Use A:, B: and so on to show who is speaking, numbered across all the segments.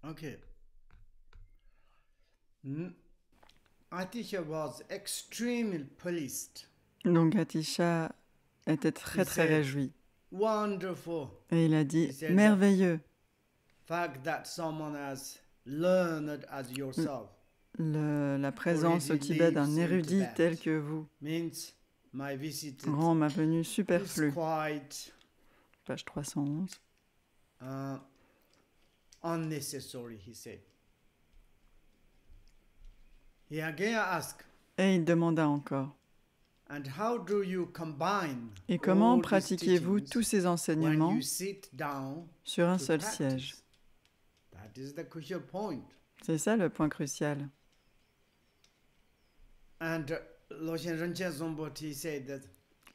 A: Okay. Atisha was extremely pleased.
B: Donc Atisha était très très réjoui.
A: Wonderful.
B: Et il a dit merveilleux.
A: Fact that someone as learned as yourself.
B: La présence au Tibet d'un érudit tel que vous rend ma venue superflue. Page 311.
A: Unnecessary, he said. He again asked,
B: et il demanda encore.
A: And how do you combine
B: et comment
A: all
B: pratiquez-vous
A: these
B: tous ces
A: when
B: enseignements
A: you sit down
B: sur un
A: to
B: seul
A: practice?
B: siège?
A: That is the crucial point.
B: C'est ça le point crucial.
A: And Loshen Rinchen Zomboti said that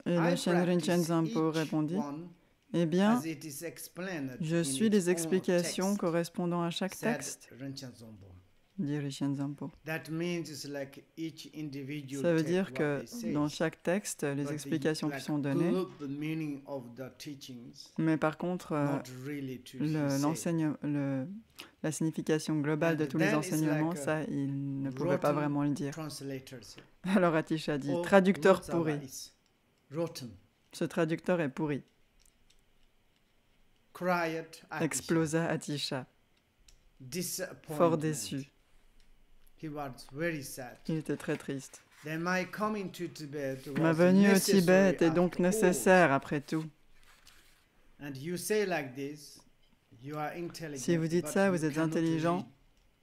B: Et
A: I
B: Loshen Rinchen
A: practice
B: Zampo
A: each
B: répondit,
A: one
B: eh bien,
A: as it is explained
B: je
A: in
B: suis
A: its
B: les
A: own
B: explications
A: text,
B: correspondant à chaque
A: said
B: texte,
A: Rinchen Zombo.
B: dit Rinchen Zampo.
A: That means it's like each individual
B: Ça veut
A: take
B: dire
A: what
B: que
A: they say,
B: dans chaque texte, les
A: but
B: explications qui
A: like
B: sont données,
A: group the meaning of the teachings,
B: mais par contre,
A: not really to say.
B: La signification globale de
A: And
B: tous les
A: then it's
B: enseignements,
A: like
B: ça, il ne pouvait pas
A: rotten
B: vraiment le dire.
A: translators.
B: Alors Atisha dit,
A: Oh,
B: traducteur
A: Lotsawa
B: pourri.
A: is rotten.
B: Ce traducteur est pourri.
A: Cried Atisha,
B: Explosa Atisha,
A: disappointment.
B: fort déçu.
A: He was very sad.
B: Il était très triste.
A: Then my coming to Tibet
B: Ma
A: was
B: venue au
A: necessary
B: Tibet était donc
A: after all.
B: nécessaire après tout.
A: And you say like this, you are intelligent,
B: Si vous dites
A: but
B: ça,
A: you
B: vous êtes
A: cannot
B: intelligent,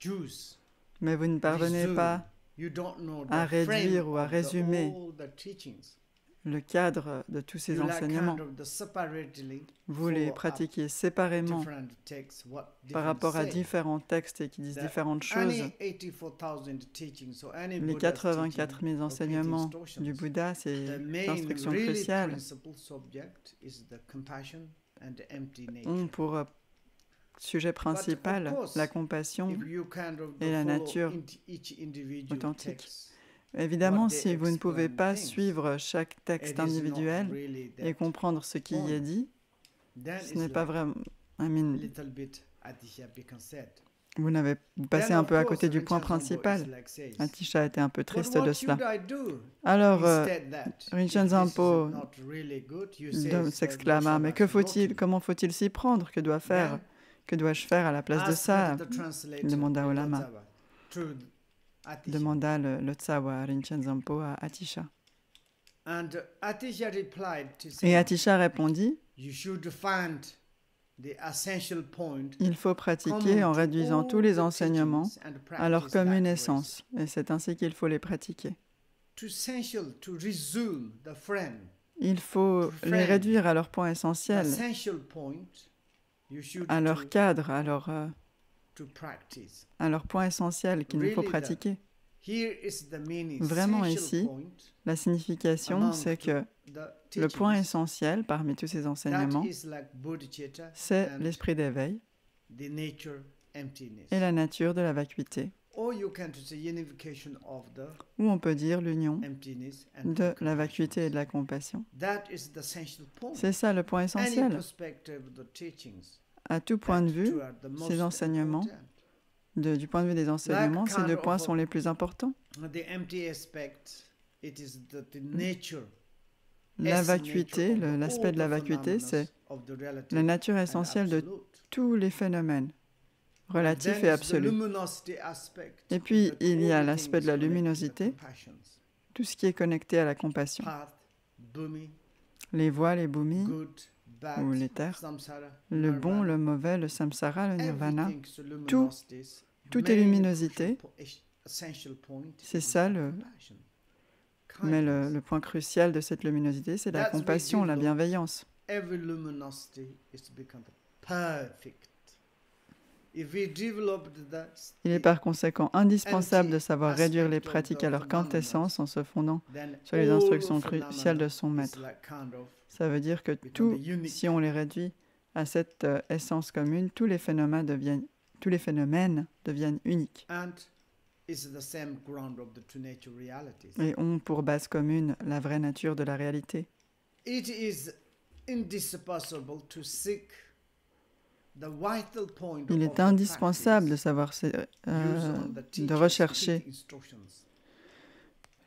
A: reduce,
B: mais vous ne parvenez
A: resume.
B: pas
A: You don't know
B: à
A: the
B: réduire
A: frame
B: ou à
A: of the-
B: résumer
A: all the teachings.
B: le cadre de tous ces
A: You like
B: enseignements.
A: kind of the separately
B: Vous les
A: follow up
B: pratiquez séparément
A: different texts, what
B: par
A: different
B: rapport à
A: say.
B: différents textes et qui disent
A: The
B: différentes choses.
A: any 84,000 teachings, so any
B: Les
A: Buddha's
B: 84
A: teaching
B: 000
A: or
B: enseignements
A: instructions,
B: du Bouddha,
A: the
B: c'est
A: main
B: l'instruction
A: really
B: cruciale,
A: principal subject is the compassion and the empty nature.
B: ont pour sujet principal
A: course,
B: la compassion
A: If you kind of
B: et la
A: follow
B: nature
A: each individual
B: authentique.
A: text,
B: Évidemment,
A: what they
B: si vous ne pouvez
A: explain
B: pas
A: things,
B: suivre chaque
A: it
B: texte
A: is not
B: individuel
A: really
B: et
A: that
B: comprendre ce qui y est
A: point.
B: dit,
A: Then
B: ce
A: it's
B: n'est pas
A: like
B: vraiment...
A: little bit Atisha Bekan said.
B: Vous passez
A: Then
B: un
A: of
B: peu à
A: course,
B: côté du point
A: Rinchen Zombo is
B: principal.
A: like says,
B: Atisha était un peu
A: "But
B: triste
A: what
B: de
A: should
B: cela.
A: I do
B: Alors,
A: instead that?
B: Rinchen
A: If this is
B: Zampo
A: not really good, you say,
B: s'exclama, mais que faut-il, comment faut-il s'y prendre? Que dois-je faire à la place de ça? Demanda au lama. Demanda le Tsawa Rinchen Zampo à Atisha.
A: And Atisha replied to
B: Et
A: say,
B: Atisha répondit,
A: you should find the essential point
B: il faut pratiquer en réduisant tous les enseignements à leur commune essence, et c'est ainsi qu'il faut les pratiquer. Il faut les réduire à leur point essentiel, à leur cadre, à leur point essentiel qu'il nous faut pratiquer. Vraiment ici, la signification, c'est que le point essentiel parmi tous ces enseignements, c'est l'esprit d'éveil et la nature de la vacuité. Ou on peut dire l'union de la vacuité et de la compassion. C'est ça le point essentiel. À tout point de vue, ces enseignements, du point de vue des enseignements, ces deux points sont les plus importants. La vacuité, l'aspect de la vacuité, c'est la nature essentielle de tous les phénomènes relatifs et absolus. Et puis, il y a l'aspect de la luminosité, tout ce qui est connecté à la compassion. Les voies, les bhumis, ou les terres, le bon, le mauvais, le samsara, le nirvana, tout est luminosité. C'est ça Mais le point crucial de cette luminosité, c'est la compassion, la bienveillance. Il est par conséquent indispensable de savoir réduire les pratiques à leur quintessence en se fondant sur les instructions cruciales de son maître. Ça veut dire que si on les réduit à cette essence commune, tous les phénomènes deviennent uniques et ont pour base commune la vraie nature de la réalité. Il est indispensable de savoir, de rechercher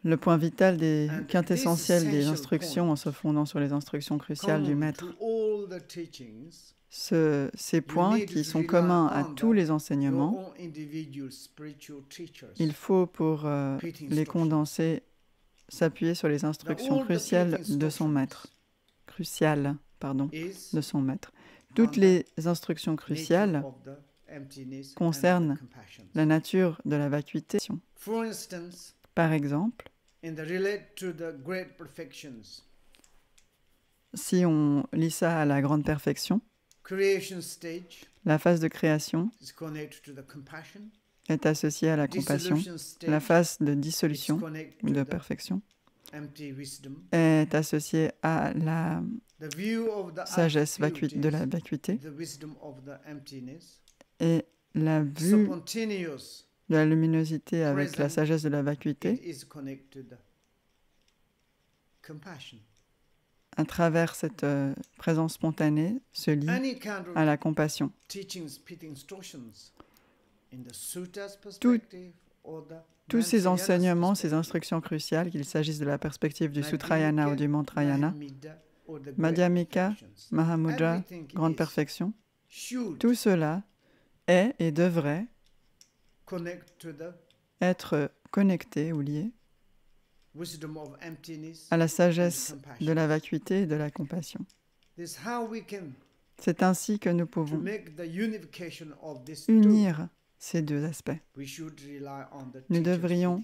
B: le point vital quintessentiel des instructions en se fondant sur les instructions cruciales du maître. Ces points qui sont communs à tous les enseignements, il faut, pour les condenser, s'appuyer sur les instructions cruciales de son maître. De son maître. Toutes les instructions cruciales concernent la nature de la vacuité. Par exemple, si on lit ça à la grande perfection, la phase de création est associée à la compassion. La phase de dissolution ou de perfection est associée à la sagesse de la vacuité. Et la vue de la luminosité avec la sagesse de la vacuité, à travers cette présence spontanée, se lie à la compassion. Tous ces enseignements, ces instructions cruciales, qu'il s'agisse de la perspective du Sutrayana ou du Mantrayana, Madhyamika, Mahamudra, grande perfection, tout cela est et devrait être connecté ou lié à la sagesse de la vacuité et de la compassion. C'est ainsi que nous pouvons unir ces deux aspects. Nous devrions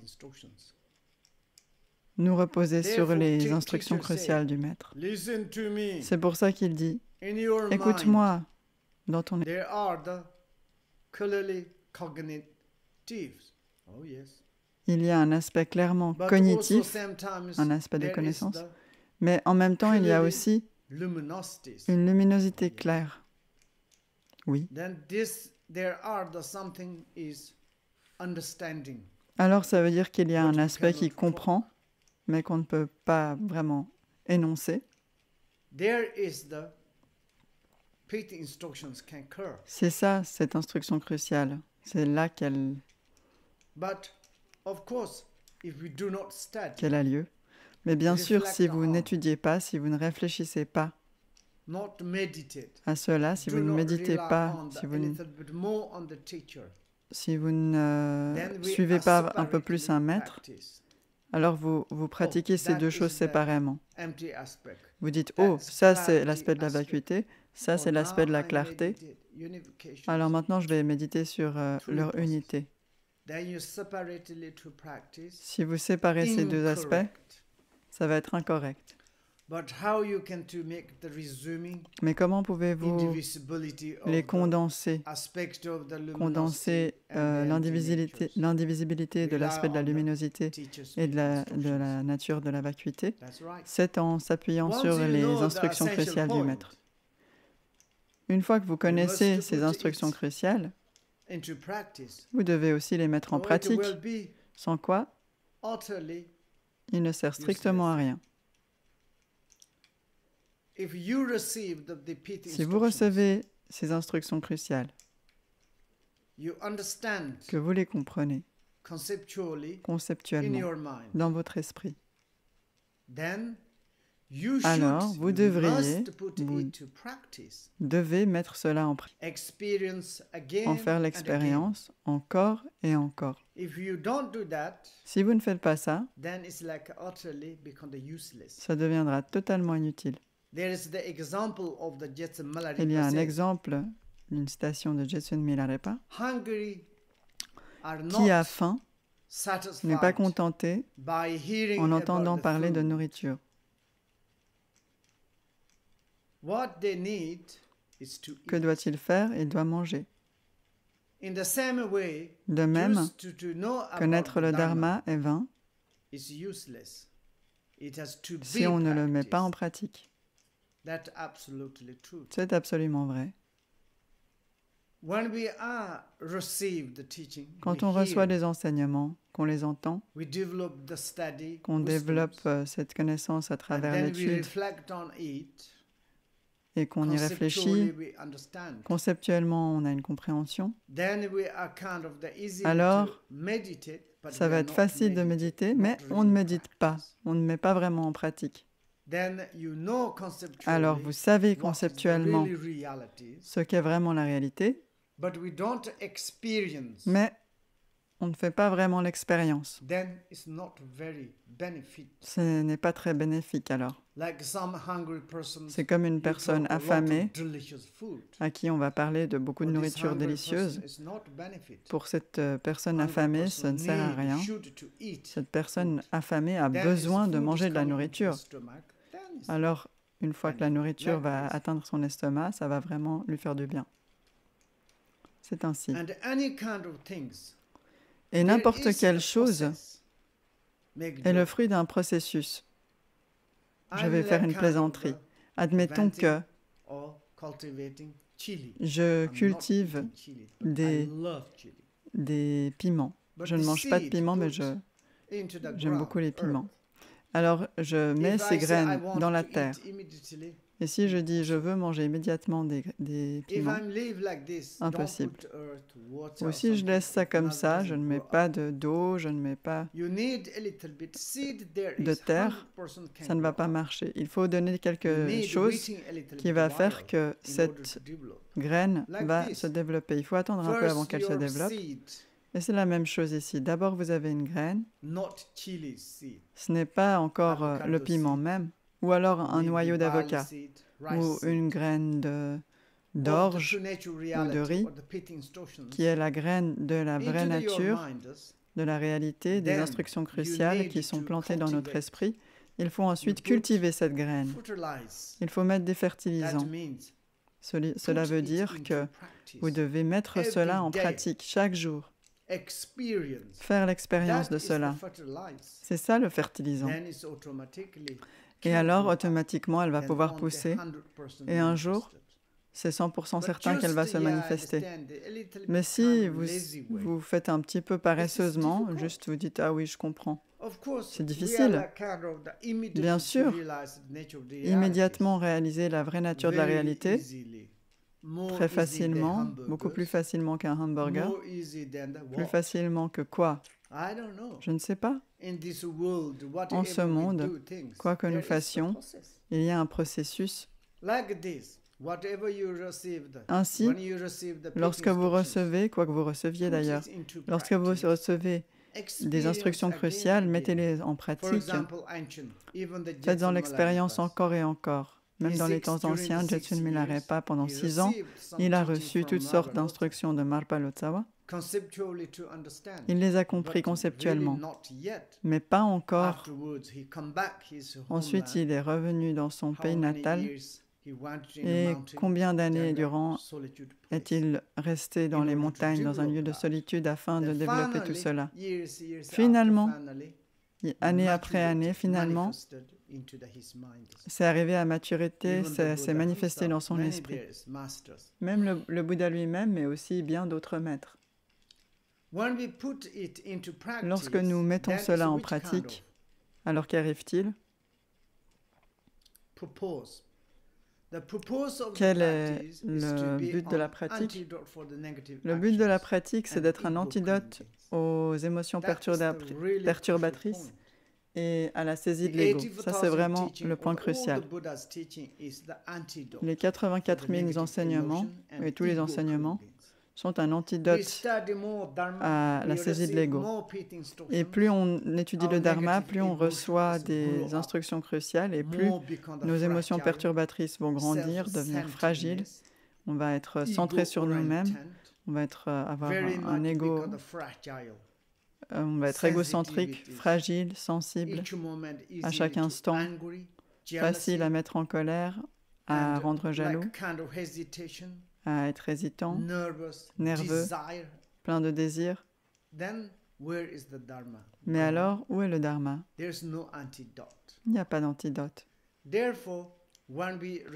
B: nous reposer sur les instructions cruciales du Maître. C'est pour ça qu'il dit « Écoute-moi dans ton esprit. » Il y a un aspect clairement cognitif, un aspect de connaissance, mais en même temps, il y a aussi une luminosité claire. Oui. Alors, ça veut dire qu'il y a un aspect qui comprend, mais qu'on ne peut pas vraiment énoncer. C'est ça, cette instruction cruciale. C'est là qu'elle a lieu. Mais bien sûr, si vous n'étudiez pas, si vous ne réfléchissez pas à cela, si vous ne méditez pas, si vous ne suivez pas un peu plus un maître, alors vous pratiquez ces deux choses séparément. Vous dites, oh, ça c'est l'aspect de la vacuité, ça c'est l'aspect de la clarté. Alors maintenant je vais méditer sur leur unité. Si vous séparez ces deux aspects, ça va être incorrect. Mais comment pouvez-vous les condenser l'indivisibilité de l'aspect de la luminosité et de la nature de la vacuité? C'est en s'appuyant sur les instructions cruciales du Maître. Une fois que vous connaissez ces instructions cruciales, vous devez aussi les mettre en pratique, sans quoi il ne sert strictement à rien. Si vous recevez ces instructions cruciales, que vous les comprenez conceptuellement dans votre esprit, alors vous devez mettre cela en pratique, en faire l'expérience encore et encore. Si vous ne faites pas ça, ça deviendra totalement inutile. Il y a un exemple d'une citation de Jetsun Milarepa qui a faim n'est pas contenté en entendant parler de nourriture. Que doit-il faire? Il doit manger. De même, connaître le dharma est vain si on ne le met pas en pratique. C'est absolument vrai. Quand on reçoit des enseignements, qu'on les entend, qu'on développe cette connaissance à travers l'étude, et qu'on y réfléchit, conceptuellement on a une compréhension, alors ça va être facile de méditer, mais on ne médite pas, on ne met pas vraiment en pratique. Alors vous savez conceptuellement ce qu'est vraiment la réalité, mais on ne fait pas vraiment l'expérience. Ce n'est pas très bénéfique alors. C'est comme une personne affamée à qui on va parler de beaucoup de nourriture délicieuse. Pour cette personne affamée, ça ne sert à rien. Cette personne affamée a besoin de manger de la nourriture. Alors, une fois que la nourriture va atteindre son estomac, ça va vraiment lui faire du bien. C'est ainsi. Et n'importe quelle chose est le fruit d'un processus. Je vais faire une plaisanterie. Admettons que je cultive des piments. Je ne mange pas de piments, mais j'aime beaucoup les piments. Alors, je mets ces graines dans la terre. Et si je dis, je veux manger immédiatement des piments, impossible. Ou si je laisse ça comme ça, je ne mets pas d'eau, je ne mets pas de terre, ça ne va pas marcher. Il faut donner quelque chose qui va faire que cette graine va se développer. Il faut attendre un peu avant qu'elle se développe. Et c'est la même chose ici. D'abord, vous avez une graine. Ce n'est pas encore le piment même. Ou alors un noyau d'avocat, ou une graine d'orge ou de riz, qui est la graine de la vraie nature, de la réalité, des instructions cruciales qui sont plantées dans notre esprit. Il faut ensuite cultiver cette graine. Il faut mettre des fertilisants. Cela veut dire que vous devez mettre cela en pratique chaque jour. Faire l'expérience de cela. C'est ça le fertilisant. Et alors, automatiquement, elle va pouvoir pousser. Et un jour, c'est 100% certain qu'elle va se manifester. Mais si vous faites un petit peu paresseusement, juste vous dites « Ah oui, je comprends », c'est difficile. Bien sûr, immédiatement réaliser la vraie nature de la réalité, très facilement, beaucoup plus facilement qu'un hamburger. Plus facilement que quoi? Je ne sais pas. En ce monde, quoi que nous fassions, il y a un processus. Ainsi, lorsque vous recevez, quoi que vous receviez d'ailleurs, lorsque vous recevez des instructions cruciales, mettez-les en pratique. Faites-en l'expérience encore et encore. Même dans les temps anciens, Jetsun Milarepa, pendant 6 ans, il a reçu toutes sortes d'instructions de Marpa Lotsawa. Il les a compris conceptuellement, mais pas encore. Ensuite, il est revenu dans son pays natal. Et combien d'années durant est-il resté dans les montagnes, dans un lieu de solitude, afin de développer tout cela? Finalement, année après année, finalement, c'est arrivé à maturité, c'est manifesté dans son esprit. Même le Bouddha lui-même, mais aussi bien d'autres maîtres. Lorsque nous mettons cela en pratique, alors qu'arrive-t-il? Quel est le but de la pratique? Le but de la pratique, c'est d'être un antidote aux émotions perturbatrices et à la saisie de l'ego. Ça, c'est vraiment le point crucial. Les 84 000 enseignements, et tous les enseignements, sont un antidote à la saisie de l'ego. Et plus on étudie le dharma, plus on reçoit des instructions cruciales et plus nos émotions perturbatrices vont grandir, devenir fragiles. On va être centré sur nous-mêmes, on va avoir un ego, on va être égocentrique, fragile, sensible, à chaque instant, facile à mettre en colère, à rendre jaloux, à être hésitant, nerveux, plein de désirs. Mais alors, où est le dharma? Il n'y a pas d'antidote.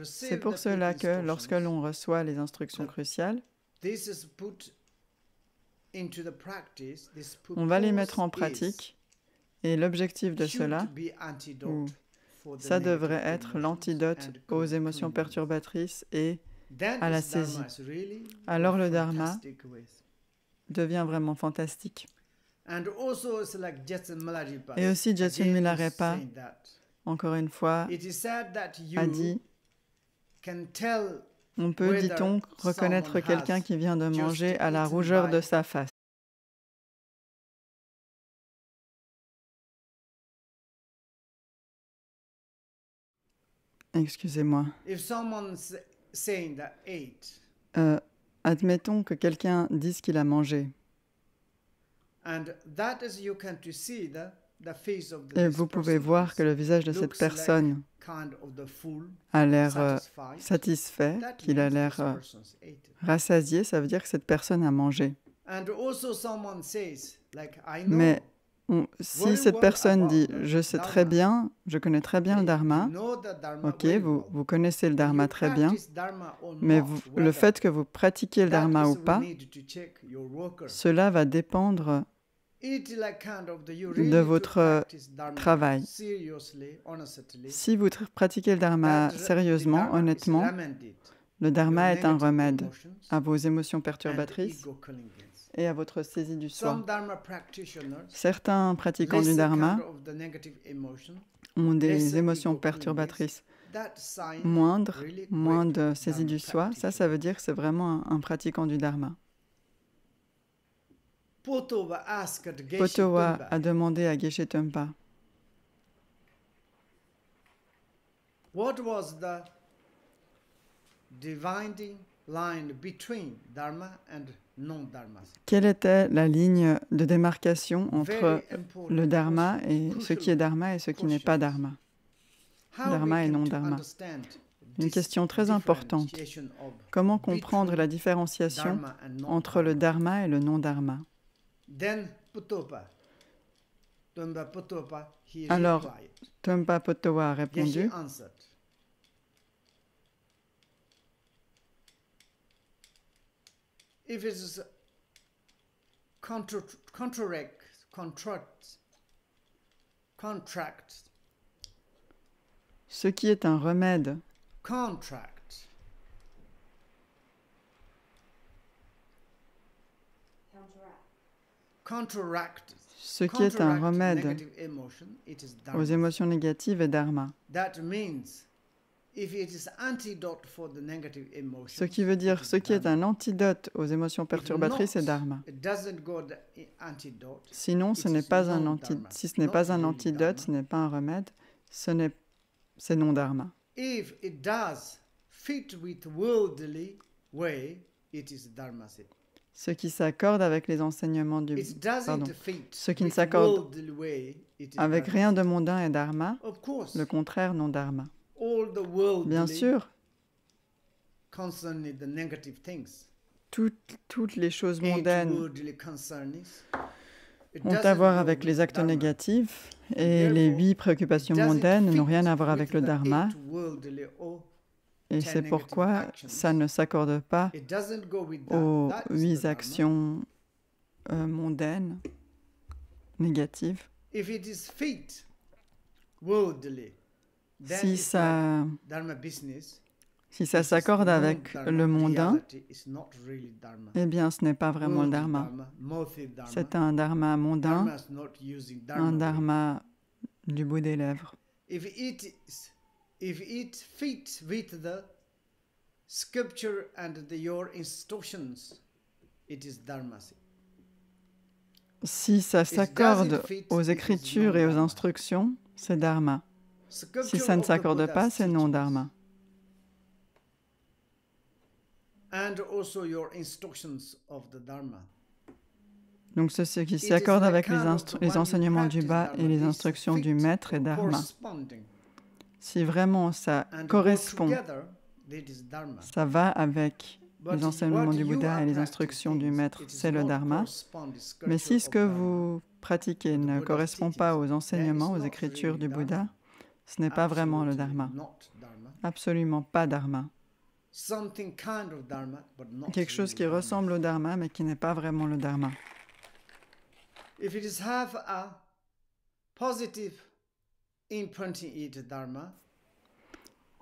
B: C'est pour cela que lorsque l'on reçoit les instructions cruciales, on va les mettre en pratique et l'objectif de cela, ou Ça devrait être l'antidote aux émotions perturbatrices et à la saisie. Alors le dharma devient vraiment fantastique. Et aussi Jetsun Milarepa, encore une fois, a dit, on peut, dit-on, reconnaître quelqu'un qui vient de manger à la rougeur de sa face. Excusez-moi. Admettons que quelqu'un dise qu'il a mangé. Et vous pouvez voir que le visage de cette personne a l'air satisfait, qu'il a l'air rassasié, ça veut dire que cette personne a mangé. Mais si cette personne dit « je sais très bien, je connais très bien le dharma », ok, vous connaissez le dharma très bien, mais le fait que vous pratiquiez le dharma ou pas, cela va dépendre de votre travail. Si vous pratiquez le dharma sérieusement, honnêtement, le dharma est un remède à vos émotions perturbatrices et à votre saisie du soi. Certains pratiquants du dharma ont des émotions perturbatrices moindres, moins de saisie du soi. Ça veut dire que c'est vraiment un pratiquant du dharma. Potowa a demandé à Geshe Tumpa what was the dividing line between dharma and non-dharma. Quelle était la ligne de démarcation entre le dharma et ce qui est dharma et ce qui n'est pas dharma, dharma et non-dharma. Une question très importante. Comment comprendre la différenciation entre le dharma et le non-dharma? Alors, Tumpa Potowa a répondu, ce qui est un remède, ce qui est un remède aux émotions négatives est dharma. Ce qui veut dire ce qui est un antidote aux émotions perturbatrices est dharma. Sinon, ce n'est pas un antidote. Si ce n'est pas un antidote, ce n'est pas un remède, c'est non dharma. Ce qui s'accorde avec les enseignements du... ce qui ne s'accorde avec rien de mondain est dharma, le contraire non dharma. Bien sûr, toutes les choses mondaines ont à voir avec les actes négatifs et les 8 préoccupations mondaines n'ont rien à voir avec le dharma. Et c'est pourquoi ça ne s'accorde pas aux 8 actions mondaines, négatives. Si ça s'accorde avec le mondain, eh bien ce n'est pas vraiment le dharma. C'est un dharma mondain, un dharma du bout des lèvres. If it fits with the scripture and your instructions, it is dharma. Si ça s'accorde aux écritures et aux instructions, c'est dharma. Si ça ne s'accorde pas, c'est non dharma. Donc ce qui s'accorde avec les enseignements du bas et les instructions du maître est dharma. Si vraiment ça correspond, ça va avec les enseignements du Bouddha et les instructions du maître, c'est le dharma. Mais si ce que vous pratiquez ne correspond pas aux enseignements, aux écritures du Bouddha, ce n'est pas vraiment le dharma. Absolument pas dharma. Quelque chose qui ressemble au dharma, mais qui n'est pas vraiment le dharma.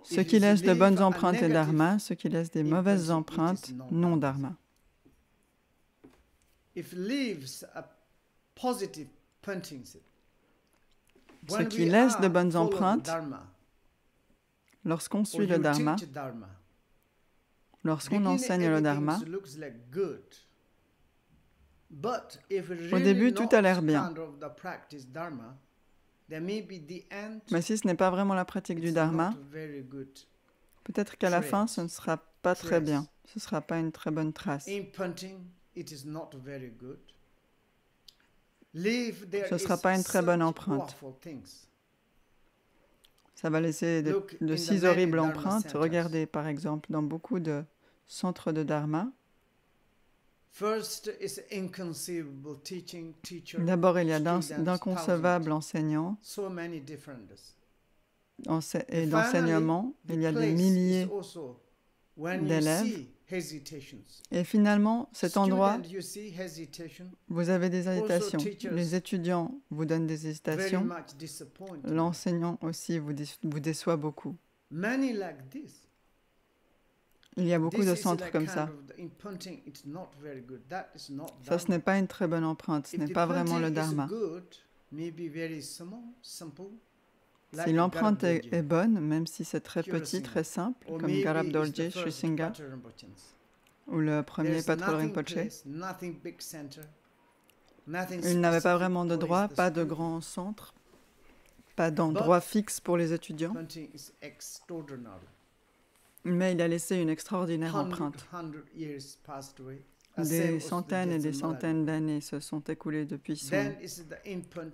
B: Ceux qui laissent de bonnes empreintes est dharma, ceux qui laissent des mauvaises empreintes, non dharma. Ceux qui laissent de bonnes empreintes, lorsqu'on suit le dharma, lorsqu'on enseigne le dharma, au début tout a l'air bien. Mais si ce n'est pas vraiment la pratique du dharma, peut-être qu'à la fin ce ne sera pas très bien, ce ne sera pas une très bonne trace. Ce ne sera pas une très bonne empreinte. Ça va laisser de si horribles empreintes. Regardez par exemple dans beaucoup de centres de dharma. D'abord, il y a d'inconcevables enseignants et d'enseignements. Il y a des milliers d'élèves. Et finalement, cet endroit, vous avez des hésitations. Les étudiants vous donnent des hésitations. L'enseignant aussi vous déçoit beaucoup. Il y a beaucoup de centres comme ça. Ça, ce n'est pas une très bonne empreinte, ce n'est pas vraiment le dharma. Si l'empreinte est bonne, même si c'est très petit, très simple, comme Garab Dorje, Sri Singha, ou le premier Patrul Rinpoche, il n'avait pas vraiment de droit, pas de grand centre, pas d'endroit fixe pour les étudiants. Mais il a laissé une extraordinaire empreinte. Des centaines et des centaines d'années se sont écoulées depuis son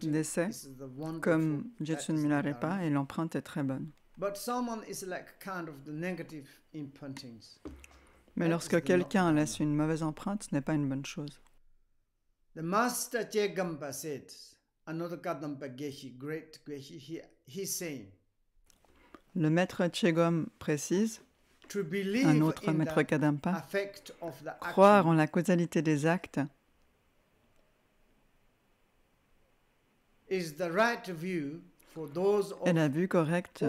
B: décès, comme Jetsun Milarepa, et l'empreinte est très bonne. Mais lorsque quelqu'un laisse une mauvaise empreinte, ce n'est pas une bonne chose.
A: The Master Chegampa said, another Kadampa Geshe, great Geshe, he's saying,
B: le maître Chegom précise, un autre maître Kadampa, croire en la causalité des actes est la vue correcte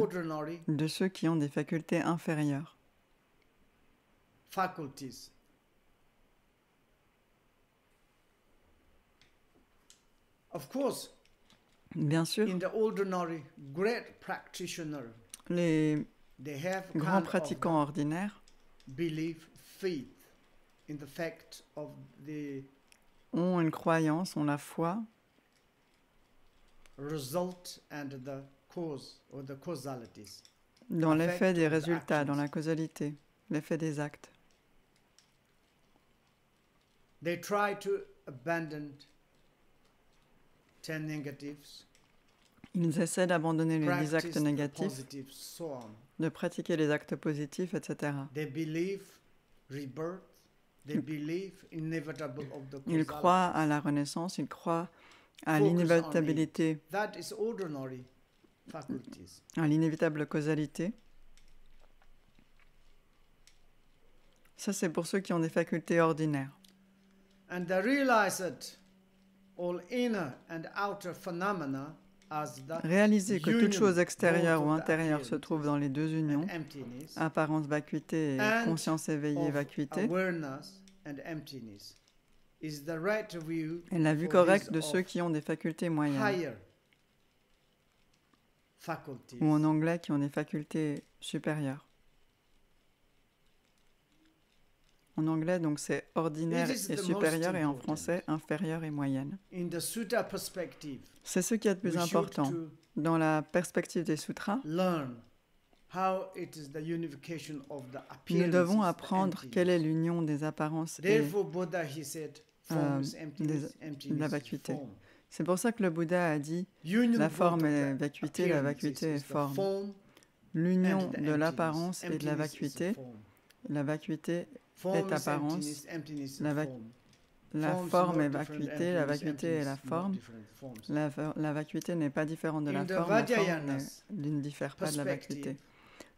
B: de ceux qui ont des facultés inférieures. Bien sûr, les grands pratiquants ordinaires ont une croyance, ont la foi dans l'effet des résultats, dans la causalité, l'effet des actes. Ils essaient d'abandonner les 10 actes négatifs, de pratiquer les actes positifs, etc. Ils croient à la renaissance, ils croient à l'inévitabilité, à l'inévitable causalité. Ça, c'est pour ceux qui ont des facultés ordinaires. Réaliser que toute chose extérieure ou intérieure se trouve dans les deux unions, apparence vacuité et conscience éveillée vacuité, est la vue correcte de ceux qui ont des facultés moyennes, ou en anglais qui ont des facultés supérieures. En anglais, donc, c'est ordinaire et supérieur, et en français, inférieur et moyenne. C'est ce qui est le plus important. Dans la perspective des sutras, nous devons apprendre quelle est l'union des apparences et de la vacuité. C'est pour ça que le Bouddha a dit la forme est vacuité, la vacuité est forme. L'union de l'apparence et de la vacuité est apparence, la forme est vacuité, la vacuité est la forme. La vacuité n'est pas différente de la forme ne diffère pas de la vacuité.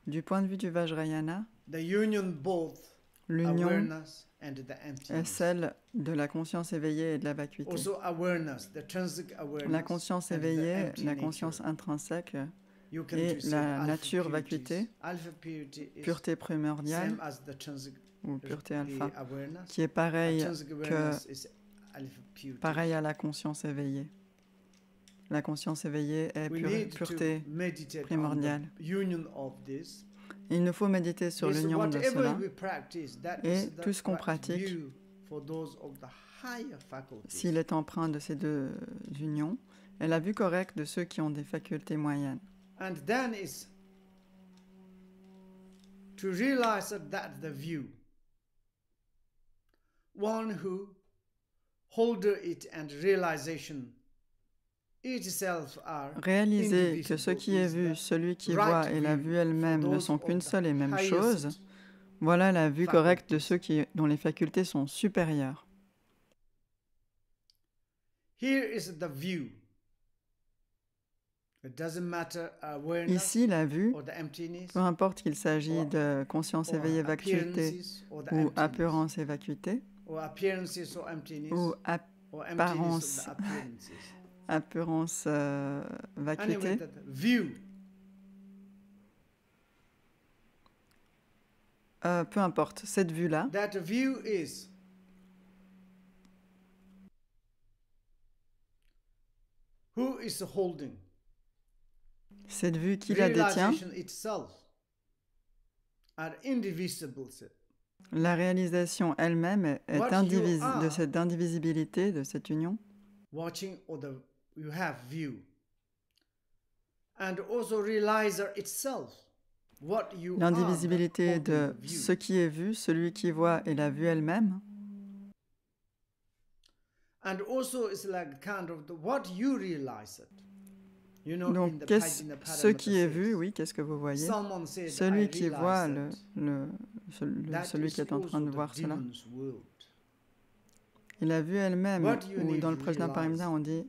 B: Du point de vue du Vajrayana, l'union est celle de la conscience éveillée et de la vacuité. La conscience éveillée, la conscience intrinsèque et la nature vacuité, pureté primordiale ou pureté alpha, qui est pareil à la conscience éveillée. La conscience éveillée est pureté primordiale. Il nous faut méditer sur l'union de cela. Et tout ce qu'on pratique, s'il est empreint de ces deux unions, est la vue correcte de ceux qui ont des facultés moyennes.
A: And then is to realize that the view, one who holder it and realization itself are
B: réaliser que ce qui est vu, celui qui voit et la vue elle-même ne sont qu'une seule et même chose, voilà la vue correcte de ceux dont les facultés sont supérieures.
A: Here is the view.
B: Ici, la vue, peu importe qu'il s'agit de conscience éveillée vacuité ou apparence et vacuité, ou apparence vacuité, peu importe, cette vue-là, cette vue qui la détient, la réalisation elle-même est de cette indivisibilité, de cette union. L'indivisibilité de ce qui est vu, celui qui voit et la vue elle-même. Donc, ce qui est vu, oui, qu'est-ce que vous voyez? Celui qui voit, celui qui est en train de voir cela. Et la vue elle-même, ou dans le Prajnaparamita, on dit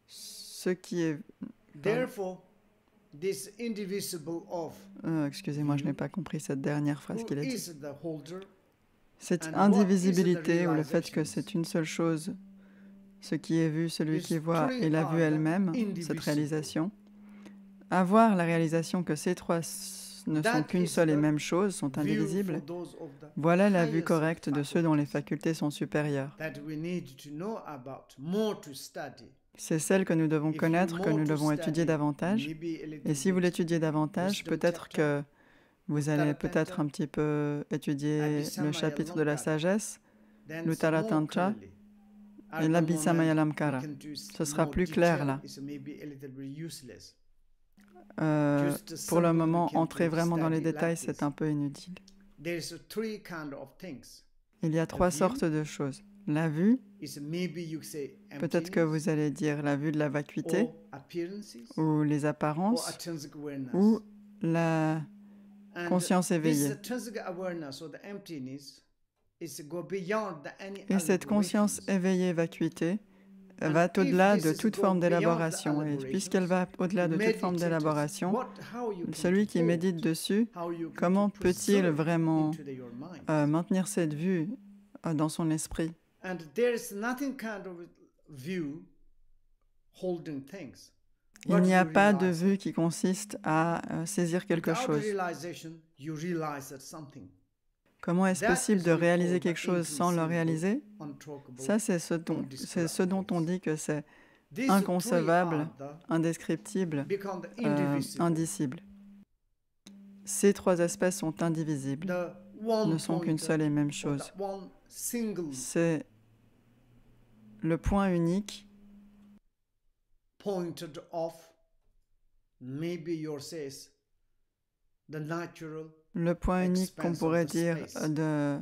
B: ce qui est... excusez-moi, je n'ai pas compris cette dernière phrase qu'il a dit. Cette indivisibilité, ou le fait que c'est une seule chose, ce qui est vu, celui qui voit, et la vue elle-même, cette réalisation. Avoir la réalisation que ces trois ne sont qu'une seule et même chose, sont indivisibles, voilà la vue correcte de ceux dont les facultés sont supérieures. C'est celle que nous devons connaître, que nous devons étudier davantage. Et si vous l'étudiez davantage, peut-être que vous allez peut-être un petit peu étudier le chapitre de la sagesse, l'Uttara Tantra, et l'Abhisamayalamkara. Ce sera plus clair là. Pour le moment, entrer vraiment dans les détails, c'est un peu inutile. Il y a trois sortes de choses. La vue, peut-être que vous allez dire la vue de la vacuité, ou les apparences, ou la conscience éveillée. Et cette conscience éveillée vacuité va au-delà de toute forme d'élaboration. Et puisqu'elle va au-delà de toute forme d'élaboration, celui qui médite dessus, comment peut-il vraiment maintenir cette vue dans son esprit? Il n'y a pas de vue qui consiste à saisir quelque chose. Comment est-ce possible de réaliser quelque chose sans le réaliser? Ça, c'est ce dont on dit que c'est inconcevable, indescriptible, indicible. Ces trois aspects sont indivisibles, ne sont qu'une seule et même chose. C'est le point unique le point unique qu'on pourrait dire de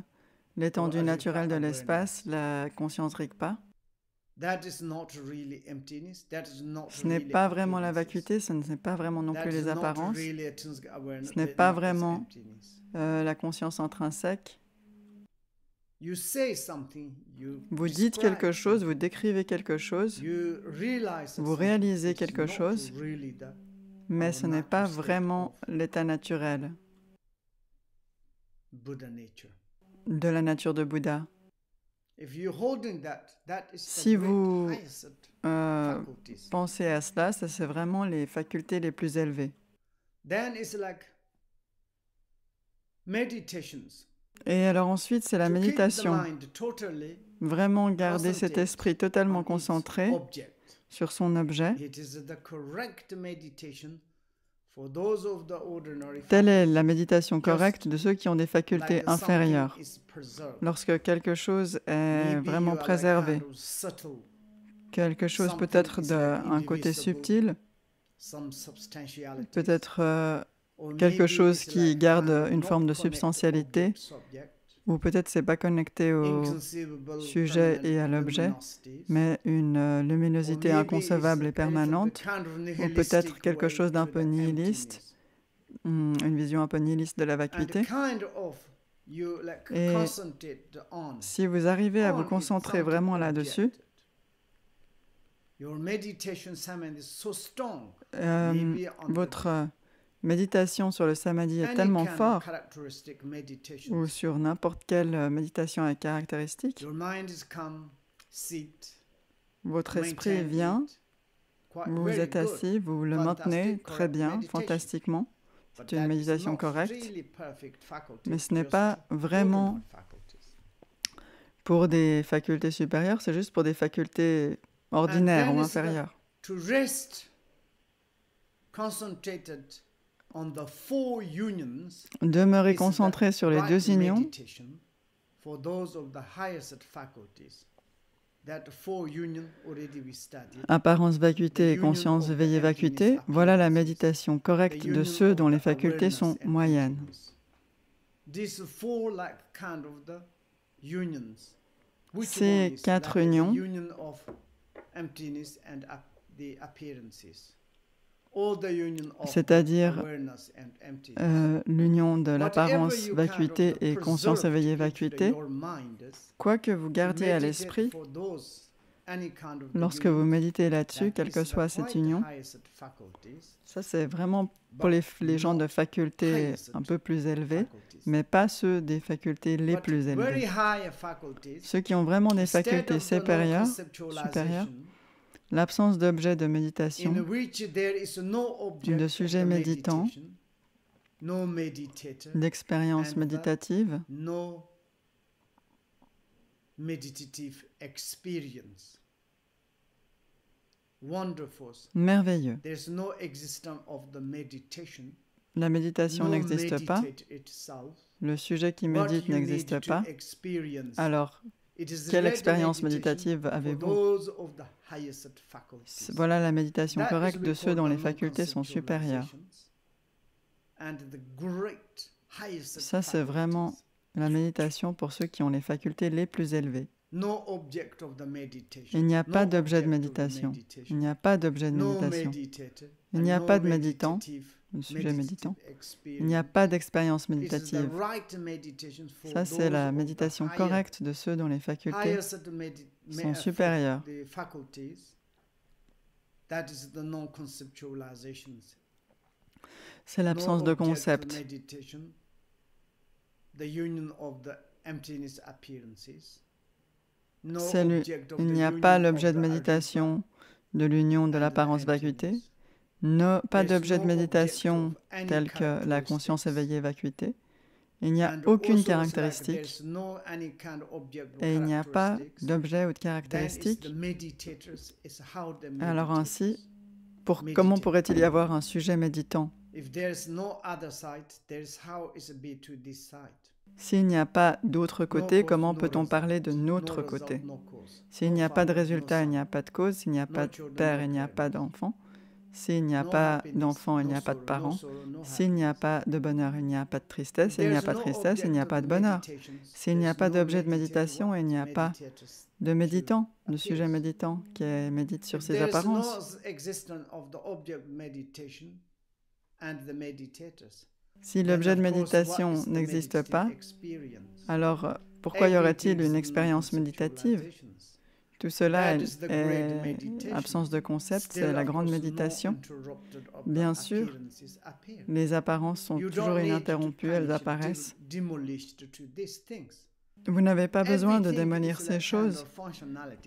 B: l'étendue naturelle de l'espace, la conscience Rigpa. Ce n'est pas vraiment la vacuité, ce n'est pas vraiment non plus les apparences, ce n'est pas vraiment la conscience intrinsèque. Vous dites quelque chose, vous décrivez quelque chose, vous réalisez quelque chose, mais ce n'est pas vraiment l'état naturel. de la nature de Bouddha. Si vous pensez à cela, ça c'est vraiment les facultés les plus élevées. Et alors ensuite, c'est la méditation. Vraiment garder cet esprit totalement concentré sur son objet. Telle est la méditation correcte de ceux qui ont des facultés inférieures. Lorsque quelque chose est vraiment préservé, quelque chose peut-être d'un côté subtil, peut-être quelque chose qui garde une forme de substantialité, ou peut-être c'est pas connecté au sujet et à l'objet, mais une luminosité inconcevable et permanente, ou peut-être quelque chose d'un peu nihiliste, une vision un peu nihiliste de la vacuité. Et si vous arrivez à vous concentrer vraiment là-dessus, votre méditation sur le samadhi est tellement fort, ou sur n'importe quelle méditation avec caractéristique, votre esprit vient, vous êtes assis, vous le maintenez très bien, fantastiquement. C'est une méditation correcte, mais ce n'est pas vraiment pour des facultés supérieures, c'est juste pour des facultés ordinaires ou inférieures. Demeurer concentré sur les deux unions, apparence vacuité et conscience éveillée vacuité, voilà la méditation correcte de ceux dont les facultés sont moyennes. Ces quatre unions, c'est-à-dire l'union de l'apparence vacuité et conscience éveillée vacuité, quoi que vous gardiez à l'esprit, lorsque vous méditez là-dessus, quelle que soit cette union, ça c'est vraiment pour les gens de facultés un peu plus élevées, mais pas ceux des facultés les plus élevées. Ceux qui ont vraiment des facultés supérieures, l'absence d'objet de méditation, de sujet méditant, d'expérience méditative, merveilleux. La méditation n'existe pas, le sujet qui médite n'existe pas, alors quelle expérience méditative avez-vous? Voilà la méditation correcte de ceux dont les facultés sont supérieures. Ça, c'est vraiment la méditation pour ceux qui ont les facultés les plus élevées. Il n'y a pas d'objet de méditation. Il n'y a pas d'objet de méditation. Il n'y a pas de méditant, de sujet méditant. Il n'y a pas d'expérience méditative. Ça, c'est la méditation correcte de ceux dont les facultés sont supérieures. C'est l'absence de concept. Il n'y a pas l'objet de méditation de l'union de l'apparence vacuité, pas d'objet de méditation tel que la conscience éveillée vacuité. Il n'y a aucune caractéristique et il n'y a pas d'objet ou de caractéristique. Alors ainsi, comment pourrait-il y avoir un sujet méditant? S'il n'y a pas d'autre côté, comment peut-on parler de notre côté? S'il n'y a pas de résultat, il n'y a pas de cause. S'il n'y a pas de père, il n'y a pas d'enfant. S'il n'y a pas d'enfant, il n'y a pas de parents. S'il n'y a pas de bonheur, il n'y a pas de tristesse. S'il n'y a pas de tristesse, il n'y a pas de bonheur. S'il n'y a pas d'objet de méditation, il n'y a pas de méditant, de sujet méditant qui médite sur ses apparences. Si l'objet de méditation n'existe pas, alors pourquoi y aurait-il une expérience méditative? Tout cela est absence de concept, c'est la grande méditation. Bien sûr, les apparences sont toujours ininterrompues, elles apparaissent. Vous n'avez pas besoin de démolir ces choses.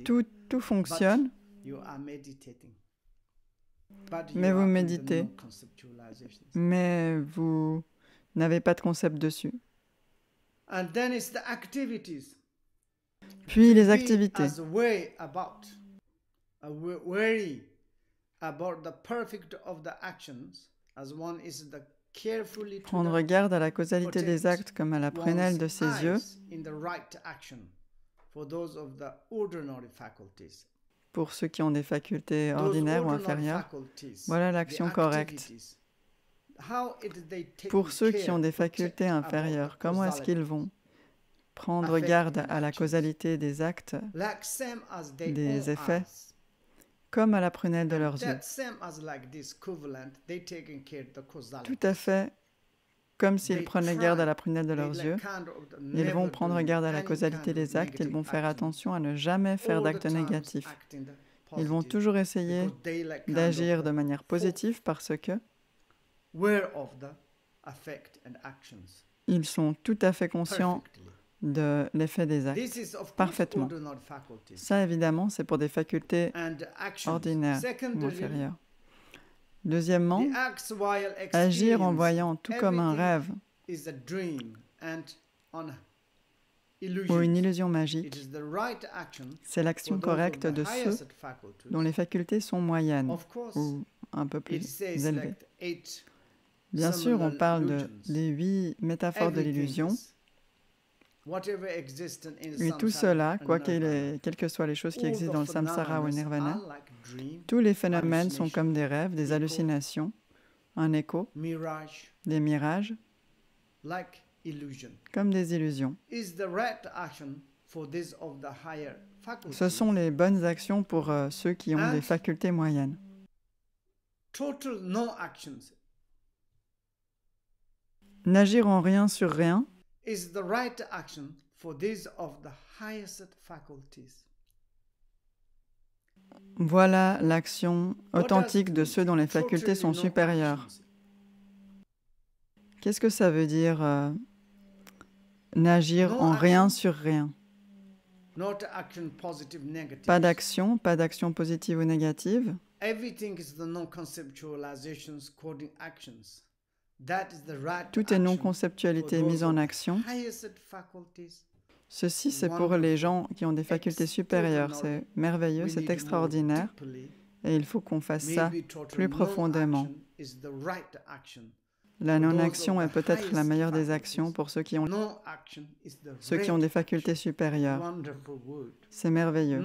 B: Tout fonctionne, mais vous méditez. Mais vous n'avez pas de concept dessus. Puis les activités. Prendre garde à la causalité des actes comme à la prunelle de ses yeux. Pour ceux qui ont des facultés ordinaires ou inférieures, voilà l'action correcte. Pour ceux qui ont des facultés inférieures, comment est-ce qu'ils vont prendre garde à la causalité des actes, des effets, comme à la prunelle de leurs yeux? Tout à fait comme s'ils prenaient garde à la prunelle de leurs yeux. Ils vont prendre garde à la causalité des actes, ils vont faire attention à ne jamais faire d'actes négatifs. Ils vont toujours essayer d'agir de manière positive parce que ils sont tout à fait conscients de l'effet des actes, parfaitement. Ça, évidemment, c'est pour des facultés ordinaires ou inférieures. Deuxièmement, agir en voyant tout comme un rêve ou une illusion magique, c'est l'action correcte de ceux dont les facultés sont moyennes ou un peu plus élevées. Bien sûr, on parle des 8 métaphores de l'illusion. Et tout cela, quelles que soient les choses qui existent dans le samsara ou le nirvana, tous les phénomènes sont comme des rêves, des hallucinations, un écho, des mirages, comme des illusions. Ce sont les bonnes actions pour ceux qui ont des facultés moyennes. N'agir en rien sur rien voilà l'action authentique de ceux dont les facultés sont supérieures. Qu'est-ce que ça veut dire n'agir en rien sur rien? Pas d'action positive ou négative. Tout est non-conceptualité mise en action. Ceci, c'est pour les gens qui ont des facultés supérieures. C'est merveilleux, c'est extraordinaire. Et il faut qu'on fasse ça plus profondément. La non-action est peut-être la meilleure des actions pour ceux qui ont des facultés supérieures. C'est merveilleux.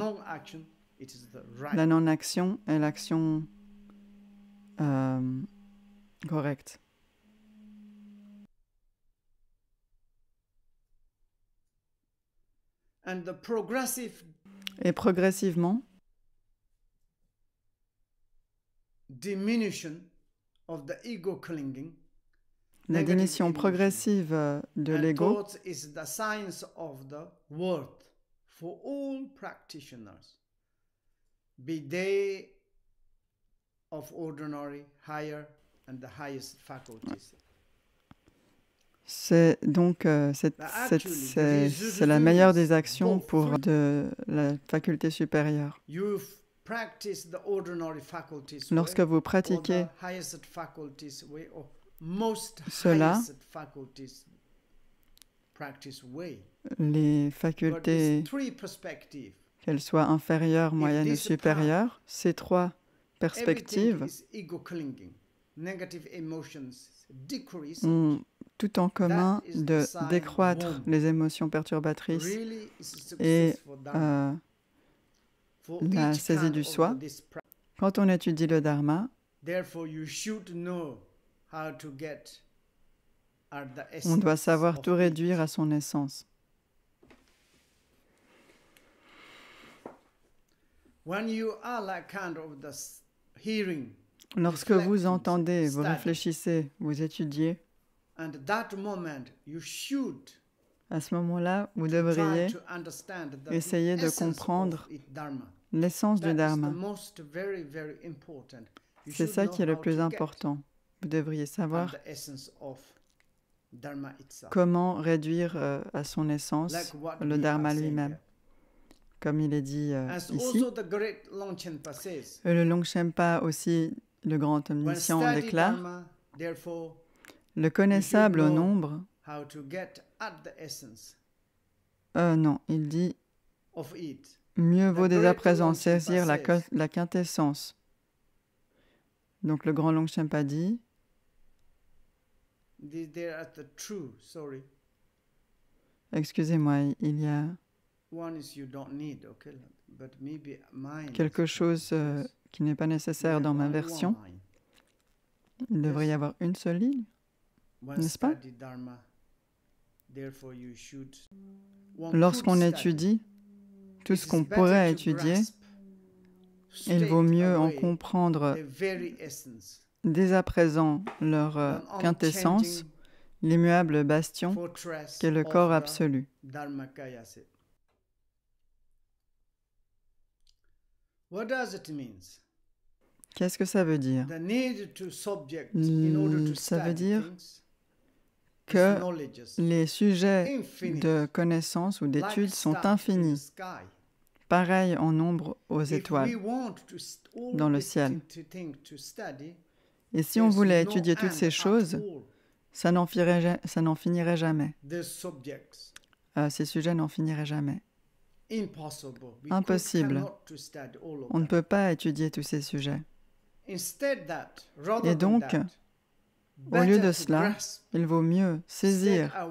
B: La non-action est l'action correcte. Et progressivement, la diminution progressive de l'ego c'est donc c'est la meilleure des actions pour la faculté supérieure. Lorsque vous pratiquez cela, les facultés, qu'elles soient inférieures, moyennes ou supérieures, ces 3 perspectives ont tout en commun de décroître les émotions perturbatrices et la saisie du soi. Quand on étudie le Dharma, on doit savoir tout réduire à son essence. Lorsque vous entendez, vous réfléchissez, vous étudiez, à ce moment-là, vous devriez essayer de comprendre l'essence du Dharma. C'est ça qui est le plus important. Vous devriez savoir comment réduire à son essence le Dharma lui-même. Comme il est dit ici, et le Longchenpa aussi, le grand omniscient, déclare le connaissable au nombre. Non, il dit mieux vaut dès à présent saisir la quintessence. Donc le grand Longchenpa dit excusez-moi, il y a quelque chose qui n'est pas nécessaire dans ma version. Il devrait y avoir une seule ligne, n'est-ce pas? Lorsqu'on étudie tout ce qu'on pourrait étudier, il vaut mieux en comprendre dès à présent leur quintessence, l'immuable bastion qu'est le corps absolu. Qu'est-ce que ça veut dire? Ça veut dire que les sujets de connaissance ou d'études sont infinis, pareils en nombre aux étoiles dans le ciel. Et si on voulait étudier toutes ces choses, ça n'en finirait jamais. Ces sujets n'en finiraient jamais. Impossible. On ne peut pas étudier tous ces sujets. Et donc, au lieu de cela, il vaut mieux saisir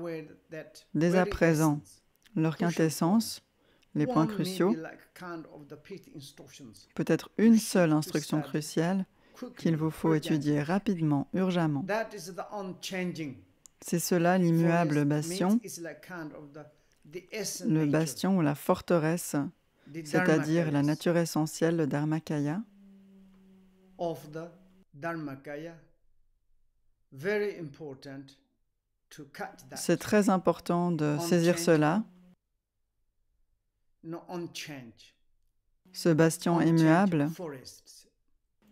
B: dès à présent leur quintessence, les points cruciaux, peut-être une seule instruction cruciale qu'il vous faut étudier rapidement, urgemment. C'est cela l'immuable bastion, le bastion ou la forteresse, c'est-à-dire la nature essentielle, le Dharmakaya. C'est très important de saisir cela. Ce bastion immuable,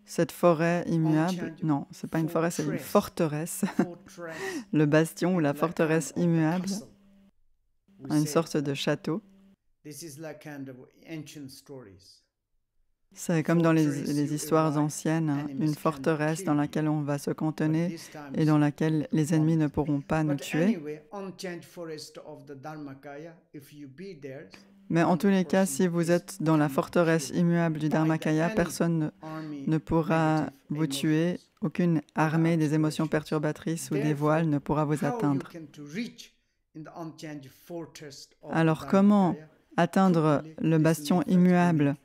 B: cette forêt immuable, non, ce n'est pas une forêt, c'est une forteresse. Le bastion ou la forteresse immuable, une sorte de château. C'est comme dans les histoires anciennes, une forteresse dans laquelle on va se cantonner et dans laquelle les ennemis ne pourront pas nous tuer. Mais en tous les cas, si vous êtes dans la forteresse immuable du Dharmakaya, personne ne pourra vous tuer, aucune armée des émotions perturbatrices ou des voiles ne pourra vous atteindre. Alors comment atteindre le bastion immuable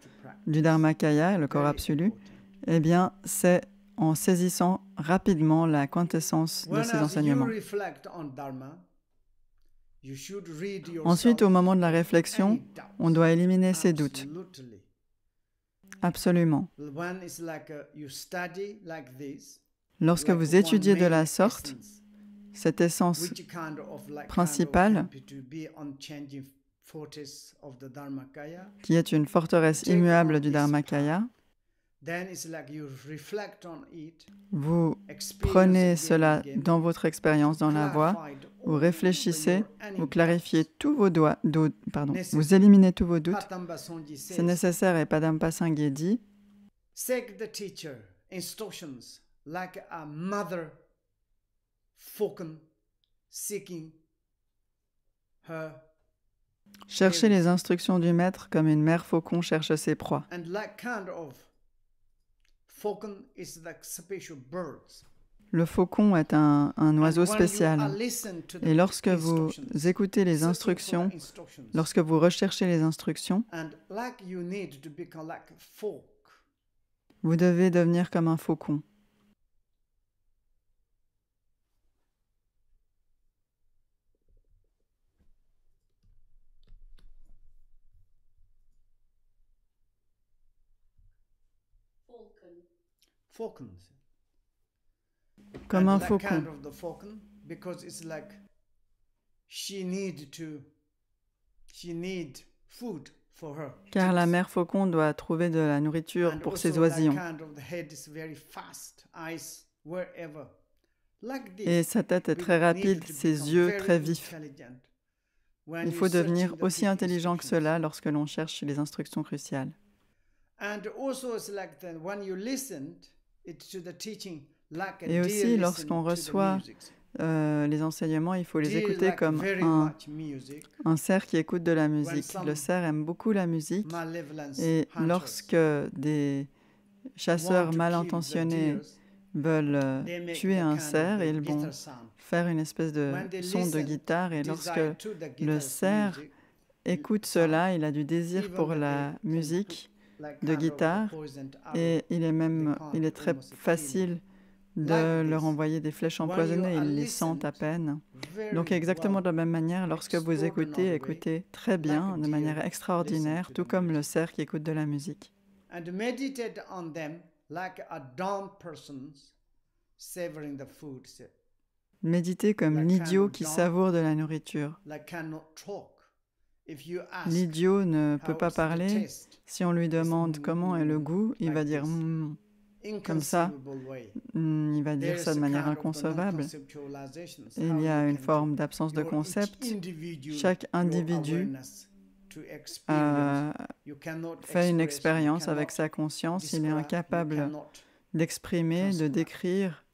B: du Dharmakaya, le corps absolu? Eh bien, c'est en saisissant rapidement la quintessence de ces enseignements. Ensuite, au moment de la réflexion, on doit éliminer ses doutes. Absolument. Lorsque vous étudiez de la sorte, cette essence principale, qui est une forteresse immuable du Dharmakaya, vous prenez cela dans votre expérience dans la voie, vous réfléchissez, vous clarifiez tous vos doutes, vous éliminez tous vos doutes. C'est nécessaire et Padampa Sangye dit cherchez les instructions du maître comme une mère faucon cherche ses proies. Le faucon est un oiseau spécial. Et lorsque vous écoutez les instructions, lorsque vous recherchez les instructions, vous devez devenir comme un faucon. Comme un faucon. Car la mère faucon doit trouver de la nourriture pour ses oisillons. Et sa tête est très rapide, ses yeux très vifs. Il faut devenir aussi intelligent que cela lorsque l'on cherche les instructions cruciales. Et aussi, lorsqu'on reçoit les enseignements, il faut les écouter comme un cerf qui écoute de la musique. Le cerf aime beaucoup la musique et lorsque des chasseurs mal intentionnés veulent tuer un cerf, ils vont faire une espèce de son de guitare et lorsque le cerf écoute cela, il a du désir pour la musique de guitare et il est très facile de leur envoyer des flèches empoisonnées, ils les sentent à peine. Donc exactement de la même manière, lorsque vous écoutez, écoutez très bien, de manière extraordinaire, tout comme le cerf qui écoute de la musique. Méditez comme l'idiot qui savoure de la nourriture. L'idiot ne peut pas parler. Si on lui demande comment est le goût, il va dire comme ça. Il va dire ça de manière inconcevable. Il y a une forme d'absence de concept. Chaque individu fait une expérience avec sa conscience. Il est incapable d'exprimer, de décrire.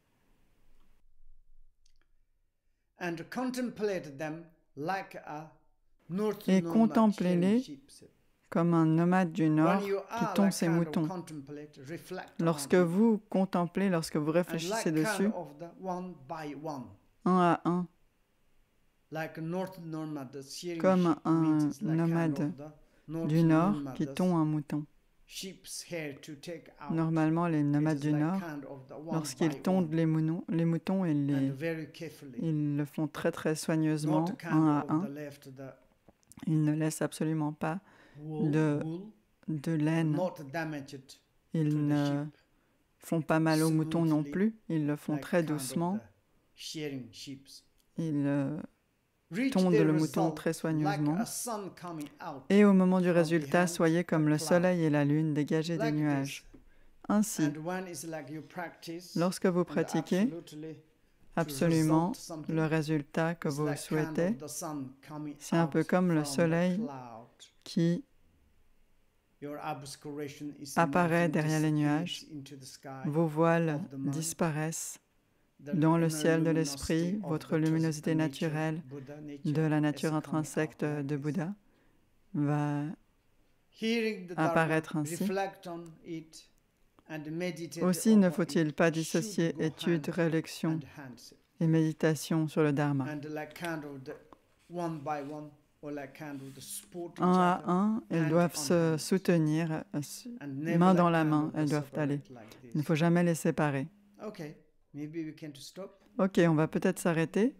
B: Et contemplez-les comme un nomade du Nord qui tond ses moutons. Lorsque vous contemplez, lorsque vous réfléchissez dessus, un à un, comme un nomade du Nord qui tond un mouton. Normalement, les nomades du Nord, lorsqu'ils tondent les moutons, ils le font très très soigneusement, un à un. Ils ne laissent absolument pas de laine. Ils ne font pas mal aux moutons non plus. Ils le font très doucement. Ils tondent le mouton très soigneusement. Et au moment du résultat, soyez comme le soleil et la lune, dégagez des nuages. Ainsi, lorsque vous pratiquez, absolument, le résultat que vous souhaitez, c'est un peu comme le soleil qui apparaît derrière les nuages. Vos voiles disparaissent dans le ciel de l'esprit, votre luminosité naturelle de la nature intrinsèque de Bouddha va apparaître ainsi. Aussi, ne faut-il pas dissocier étude, réflexion et méditation sur le Dharma. Un à un, elles doivent se soutenir, main dans la main, elles doivent aller. Il ne faut jamais les séparer. Ok, on va peut-être s'arrêter.